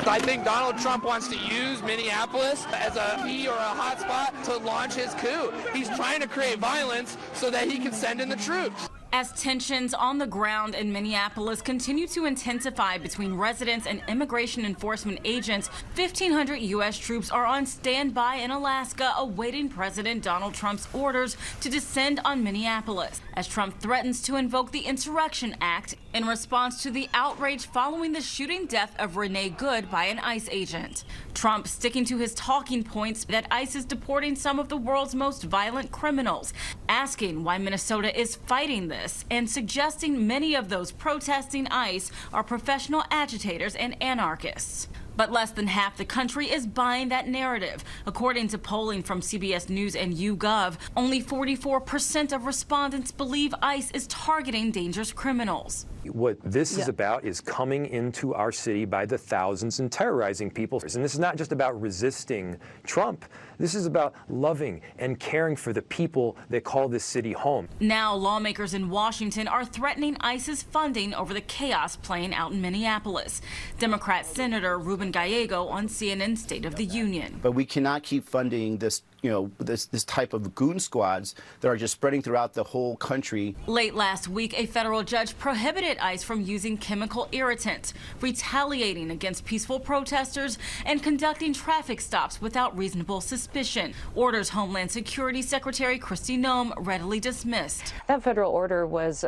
I think Donald Trump wants to use Minneapolis as a key or a hotspot to launch his coup. He's trying to create violence so that he can send in the troops. As tensions on the ground in Minneapolis continue to intensify between residents and immigration enforcement agents, 1,500 U.S. troops are on standby in Alaska awaiting President Donald Trump's orders to descend on Minneapolis, as Trump threatens to invoke the Insurrection Act in response to the outrage following the shooting death of Renee Good by an ICE agent. Trump sticking to his talking points that ICE is deporting some of the world's most violent criminals, asking why Minnesota is fighting this, and suggesting many of those protesting ICE are professional agitators and anarchists. But less than half the country is buying that narrative. According to polling from CBS News and YouGov, only 44% of respondents believe ICE is targeting dangerous criminals. What this is about is coming into our city by the thousands and terrorizing people. And this is not just about resisting Trump. This is about loving and caring for the people that call this city home. Now, lawmakers in Washington are threatening ICE's funding over the chaos playing out in Minneapolis. Democrat Senator Ruben Gallego on CNN State of the Union. But we cannot keep funding this, this type of goon squads that are just spreading throughout the whole country. Late last week, a federal judge prohibited ICE from using chemical irritants, retaliating against peaceful protesters, and conducting traffic stops without reasonable suspicion. Orders Homeland Security Secretary Kristi Noem readily dismissed. That federal order was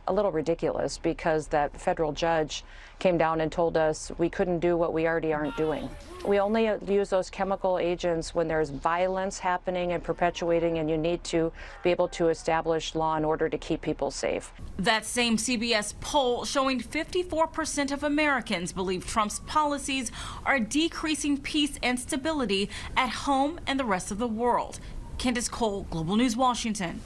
a little ridiculous because that federal judge came down and told us we couldn't do what we already aren't doing. We only use those chemical agents when there's violence happening and perpetuating, and you need to be able to establish law and order to keep people safe. That same CBS poll showing 54% of Americans believe Trump's policies are decreasing peace and stability at home and the rest of the world. Candace Cole, Global News, Washington.